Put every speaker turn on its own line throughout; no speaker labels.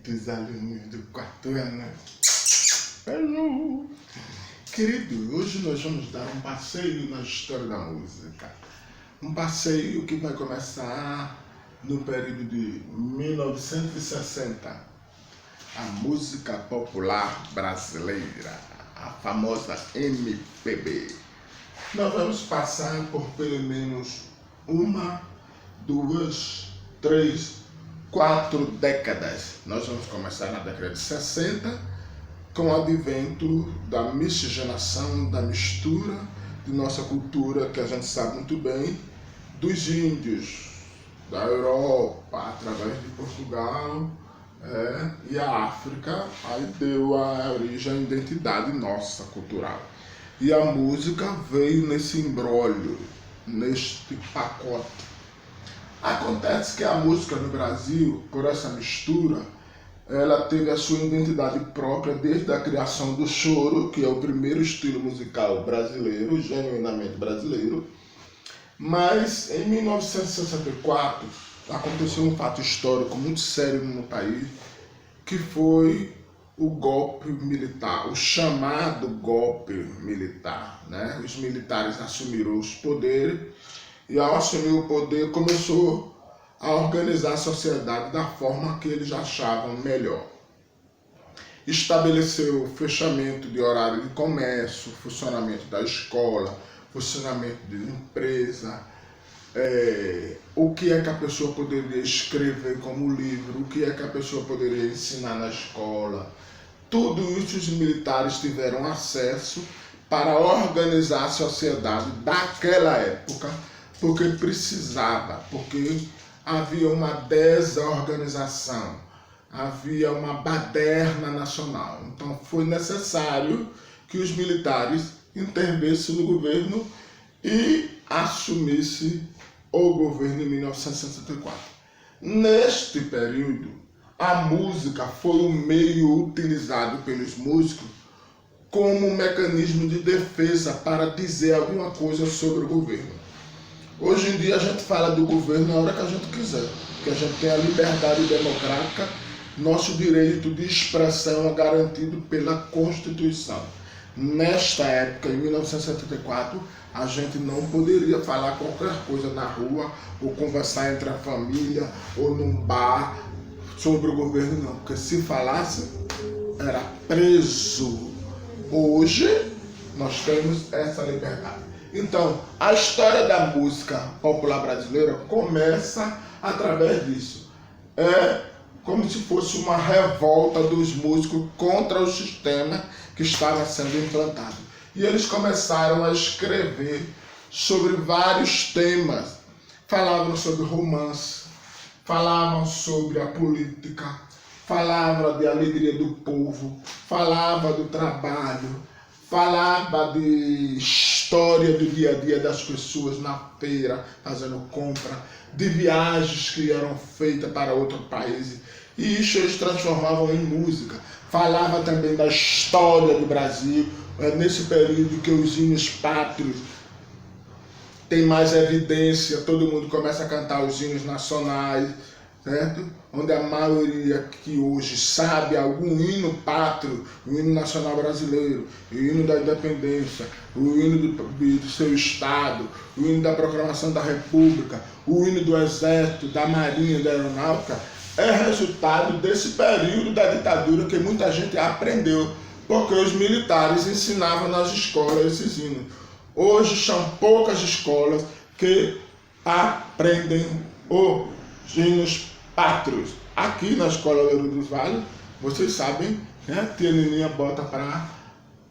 queridos alunos do quarto ano. Hello! Querido, hoje nós vamos dar um passeio na história da música. Um passeio que vai começar no período de 1960. A música popular brasileira, a famosa MPB. Nós vamos passar por pelo menos uma, duas, três, 4 décadas. Nós vamos começar na década de 60, com o advento da miscigenação, da mistura de nossa cultura, que a gente sabe muito bem, dos índios, da Europa, através de Portugal, e a África, aí deu a origem à identidade nossa cultural. E a música veio nesse imbróglio, neste pacote. Acontece que a música no Brasil, por essa mistura, ela teve a sua identidade própria desde a criação do choro, que é o primeiro estilo musical brasileiro, genuinamente brasileiro. Mas em 1964 aconteceu um fato histórico muito sério no país, que foi o golpe militar, o chamado golpe militar, né? Os militares assumiram os poderes e, ao assumir o poder, começou a organizar a sociedade da forma que eles achavam melhor. Estabeleceu o fechamento de horário de comércio, funcionamento da escola, funcionamento de empresa, o que é que a pessoa poderia escrever como livro, o que é que a pessoa poderia ensinar na escola. Tudo isso os militares tiveram acesso para organizar a sociedade daquela época, porque precisava, porque havia uma desorganização, havia uma baderna nacional. Então foi necessário que os militares intervissem no governo e assumissem o governo em 1964. Neste período, a música foi o meio utilizado pelos músicos como um mecanismo de defesa para dizer alguma coisa sobre o governo. Hoje em dia a gente fala do governo na hora que a gente quiser, porque a gente tem a liberdade democrática, nosso direito de expressão é garantido pela Constituição. Nesta época, em 1974, a gente não poderia falar qualquer coisa na rua, ou conversar entre a família, ou num bar, sobre o governo não, porque se falasse, era preso. Hoje, nós temos essa liberdade. Então, a história da música popular brasileira começa através disso. É como se fosse uma revolta dos músicos contra o sistema que estava sendo implantado. E eles começaram a escrever sobre vários temas. Falavam sobre romance, falavam sobre a política, falavam de alegria do povo, falavam do trabalho, falava de história do dia a dia das pessoas na feira, fazendo compra, de viagens que eram feitas para outros países. E isso eles transformavam em música. Falava também da história do Brasil, nesse período que os hinos pátrios têm mais evidência, todo mundo começa a cantar os hinos nacionais, certo? Onde a maioria que hoje sabe algum hino pátrio, o hino nacional brasileiro, o hino da independência, o hino do seu estado, o hino da proclamação da república, o hino do exército, da marinha, da aeronáutica, é resultado desse período da ditadura que muita gente aprendeu, porque os militares ensinavam nas escolas esses hinos. Hoje são poucas escolas que aprendem os hinos pátrios. Aqui na Escola Louro dos Vales, vocês sabem, né? Tia Nininha bota para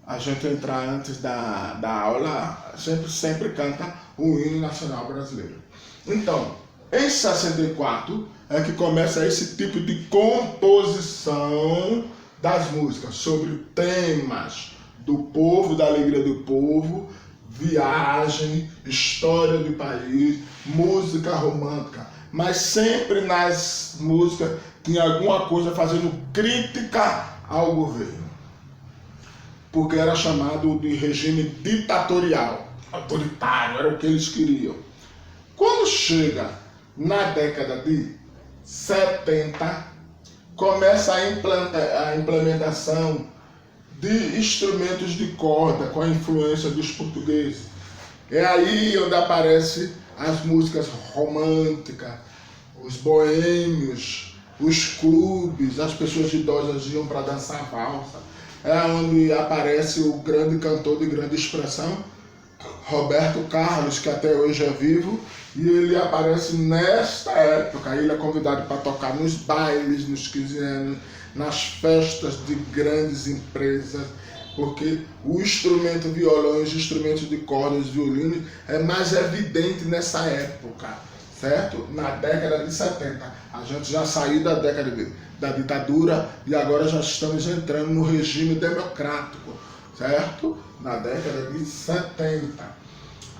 a gente entrar antes da aula, sempre canta o hino nacional brasileiro. Então, em 64 é que começa esse tipo de composição das músicas sobre temas do povo, da alegria do povo, viagem, história do país, música romântica. Mas sempre nas músicas tinha alguma coisa fazendo crítica ao governo. Porque era chamado de regime ditatorial, autoritário, era o que eles queriam. Quando chega na década de 70, começa a implementação de instrumentos de corda com a influência dos portugueses. É aí onde aparecem as músicas românticas, os boêmios, os clubes, as pessoas idosas iam para dançar valsa. É onde aparece o grande cantor de grande expressão, Roberto Carlos, que até hoje é vivo, e ele aparece nesta época. Ele é convidado para tocar nos bailes, nos 15 anos, nas festas de grandes empresas, porque o instrumento violão e os instrumentos de cordas, violino, é mais evidente nessa época, certo? Na década de 70. A gente já saiu da década da ditadura e agora já estamos entrando no regime democrático, certo? Na década de 70.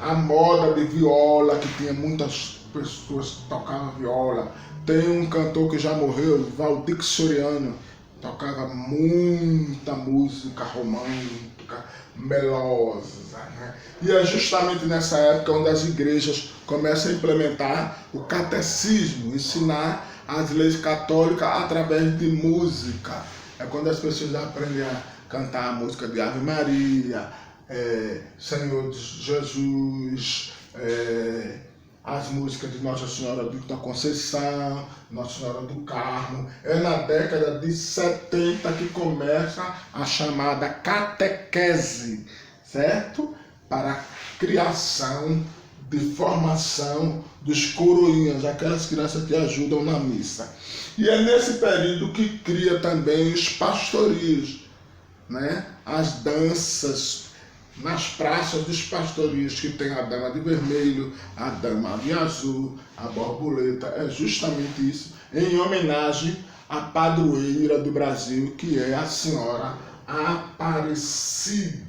A moda de viola, que tinha muitas pessoas que tocavam viola. Tem um cantor que já morreu, Valdir Soriano, tocava muita música romântica, melosa, né? E é justamente nessa época onde as igrejas começam a implementar o catecismo, ensinar as leis católicas através de música. É quando as pessoas aprendem a cantar a música de Ave Maria, Senhor Jesus, as músicas de Nossa Senhora da Conceição, Nossa Senhora do Carmo. É na década de 70 que começa a chamada catequese, certo? Para a criação de formação dos coroinhas, aquelas crianças que ajudam na missa. E é nesse período que cria também os pastorios, né? As danças nas praças dos pastorios, que tem a dama de vermelho, a dama de azul, a borboleta. É justamente isso, em homenagem à padroeira do Brasil, que é a Senhora Aparecida.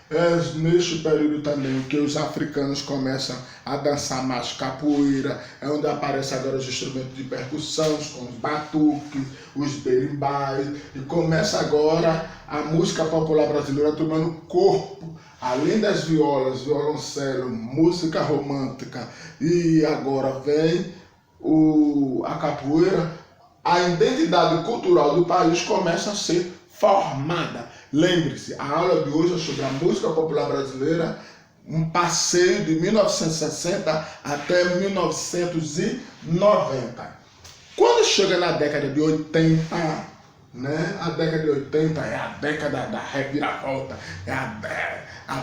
É neste período também que os africanos começam a dançar mais capoeira, é onde aparecem agora os instrumentos de percussão, com os batuques, os berimbais, e começa agora a música popular brasileira tomando corpo, além das violas, violoncelo, música romântica, e agora vem a capoeira. A identidade cultural do país começa a ser formada. Lembre-se, a aula de hoje é sobre a música popular brasileira, um passeio de 1960 até 1990. Quando chega na década de 80, né? A década de 80 é a década da reviravolta, é a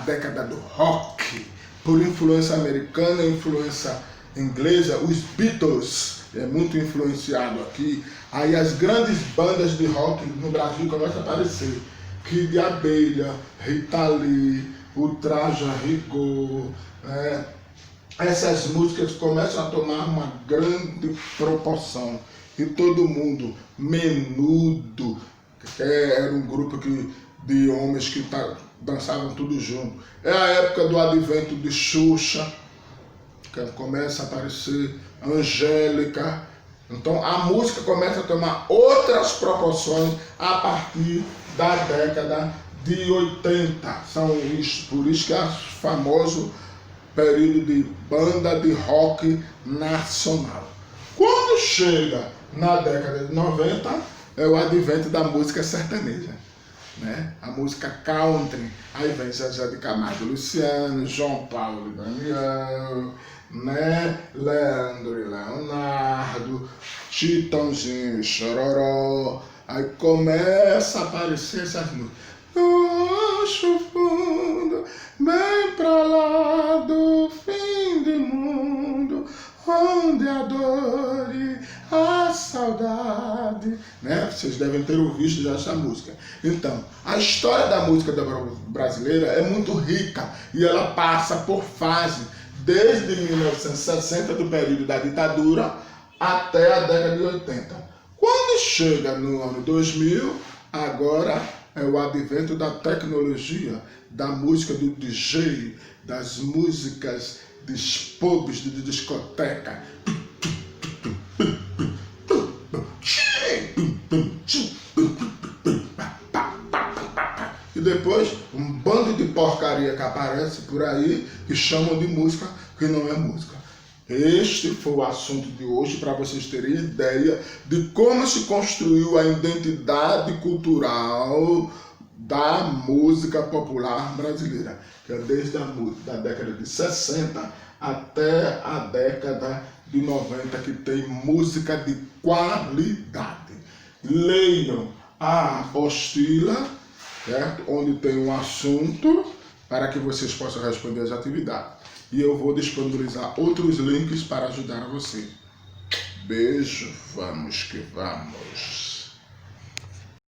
década do rock, por influência americana e influência inglesa. Os Beatles é muito influenciado aqui. Aí as grandes bandas de rock no Brasil começam a aparecer. Kid de Abelha, Rita Lee, Ultraje a Rigor, né? Essas músicas começam a tomar uma grande proporção. E todo mundo, Menudo, que era um grupo de homens que dançavam tudo junto. É a época do advento de Xuxa, que começa a aparecer Angélica. Então a música começa a tomar outras proporções a partir da década de 80. Por isso que é famoso período de banda de rock nacional. Quando chega na década de 90, é o advento da música sertaneja, né? A música country. Aí vem Zezé de Camargo, Luciano, João Paulo e Daniel, né? Leandro e Leonardo, Chitãozinho e Chororó. Aí começa a aparecer essas músicas. No Oxo fundo, bem pra lá do fim do mundo, onde a dor e a saudade, né? Vocês devem ter ouvido já essa música. Então, a história da música brasileira é muito rica e ela passa por fase, desde 1960, do período da ditadura, até a década de 80. Quando chega no ano 2000, agora é o advento da tecnologia, da música do DJ, das músicas dos pubs, de discoteca. E depois um bando de porcaria que aparece por aí, que chamam de música, que não é música. Este foi o assunto de hoje, para vocês terem ideia de como se construiu a identidade cultural da música popular brasileira, que é desde da década de 60 até a década de 90, que tem música de qualidade. Leiam a apostila, certo? Onde tem um assunto, para que vocês possam responder as atividades. E eu vou disponibilizar outros links para ajudar você. Beijo, vamos que vamos.